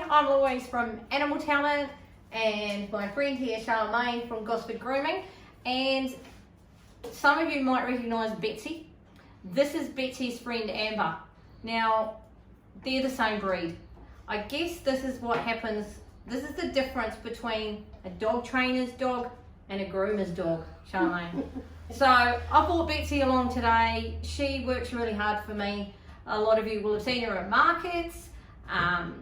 I'm Louise from Animal Talent and my friend here, Charlemagne from Gosford Grooming, and some of you might recognise Betsy. This is Betsy's friend Amber. Now, they're the same breed. I guess this is what happens, this is the difference between a dog trainer's dog and a groomer's dog, Charlemagne. So I brought Betsy along today. She works really hard for me. A lot of you will have seen her at markets.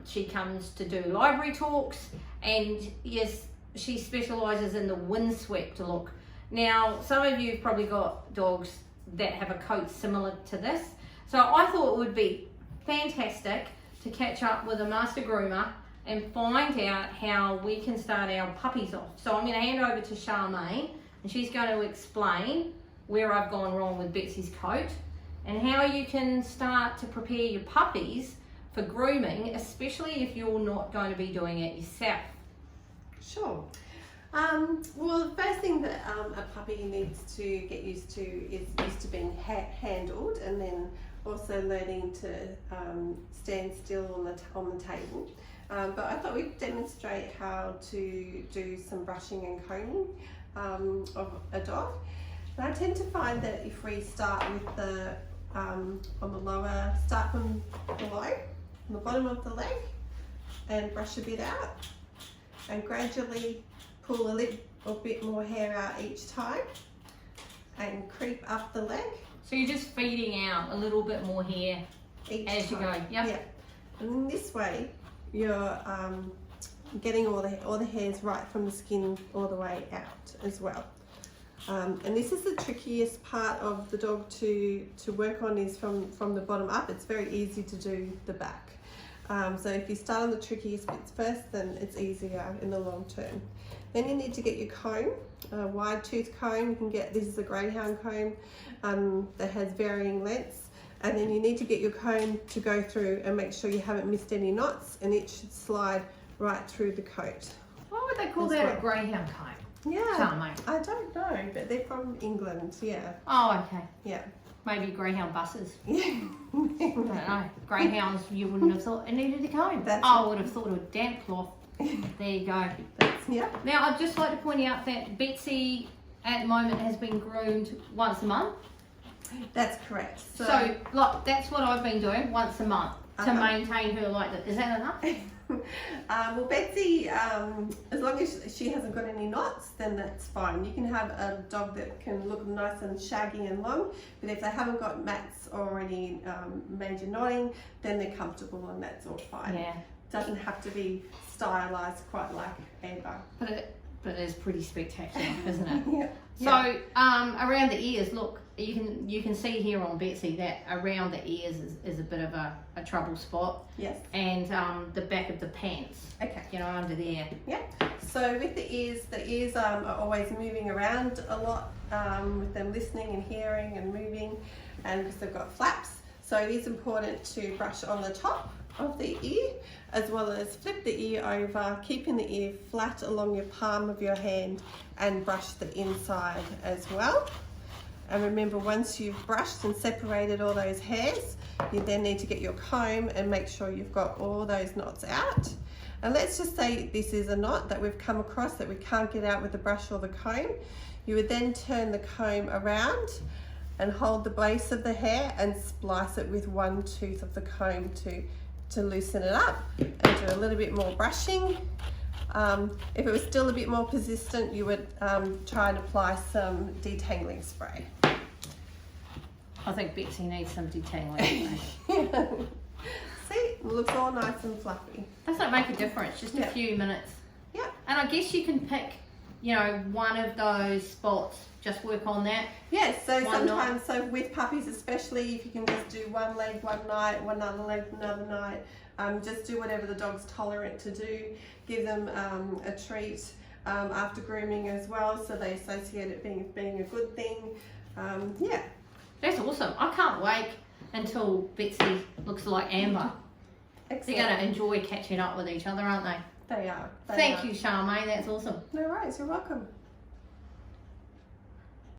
She comes to do library talks, and yes, she specialises in the windswept look. Now, some of you have probably got dogs that have a coat similar to this. So I thought it would be fantastic to catch up with a master groomer and find out how we can start our puppies off. So I'm going to hand over to Charlemagne, and she's going to explain where I've gone wrong with Betsy's coat and how you can start to prepare your puppies for grooming, especially if you're not going to be doing it yourself. Sure. Well, the first thing that a puppy needs to get used to is used to being handled, and then also learning to stand still on the table. But I thought we'd demonstrate how to do some brushing and combing of a dog. And I tend to find that if we start with the on the lower, start from below, on the bottom of the leg, and brush a bit out, and gradually pull a little bit more hair out each time, and creep up the leg. So you're just feeding out a little bit more hair Each as you go. time. Yep. Yeah. And this way, you're getting all the hairs right from the skin all the way out as well. And this is the trickiest part of the dog to work on, is from the bottom up. It's very easy to do the back. So if you start on the trickiest bits first, then it's easier in the long term. Then you need to get your comb, a wide tooth comb. You can get, this is a greyhound comb that has varying lengths. And then you need to get your comb to go through and make sure you haven't missed any knots, and it should slide right through the coat. Why would they call that a greyhound comb? Yeah, Charlemagne? I don't know, but they're from England, yeah. Oh, okay. Yeah. Maybe greyhound buses. Yeah. I don't know. Greyhounds, you wouldn't have thought it needed a comb. That's I would have thought of a damp cloth. There you go. Yeah. Now, I'd just like to point out that Betsy at the moment has been groomed once a month. That's correct. So like, that's what I've been doing once a month to maintain her like that. Is that enough? Well, Betsy, as long as she hasn't got any knots, then that's fine. You can have a dog that can look nice and shaggy and long, but if they haven't got mats or any major knotting, then they're comfortable and that's all fine. Yeah. Doesn't have to be stylised quite like Amber. But it is pretty spectacular, isn't it? Yeah. So around the ears, look, you can see here on Betsy that around the ears is a bit of a trouble spot. Yes. And the back of the pants. Okay. You know, under there. Yeah. So with the ears are always moving around a lot, with them listening and hearing and moving, and because they've got flaps. So it is important to brush on the top of the ear, as well as flip the ear over, keeping the ear flat along your palm of your hand, and brush the inside as well. And remember, once you've brushed and separated all those hairs, you then need to get your comb and make sure you've got all those knots out. And let's just say this is a knot that we've come across that we can't get out with the brush or the comb. You would then turn the comb around and hold the base of the hair and splice it with one tooth of the comb to loosen it up, and do a little bit more brushing. If it was still a bit more persistent, you would try and apply some detangling spray. I think Betsy needs some detangling. See, it looks all nice and fluffy. Doesn't make a difference, just a few minutes. Yeah. And I guess you can pick, you know, one of those spots, just work on that. Yes, so Why sometimes, so with puppies especially, if you can just do one leg one night, one other leg another night, just do whatever the dog's tolerant to do. Give them a treat after grooming as well, so they associate it being a good thing. Yeah. That's awesome. I can't wait until Betsy looks like Amber. Excellent. They're going to enjoy catching up with each other, aren't they? They are. Thank you, Charlemagne. That's awesome. No worries, you're welcome.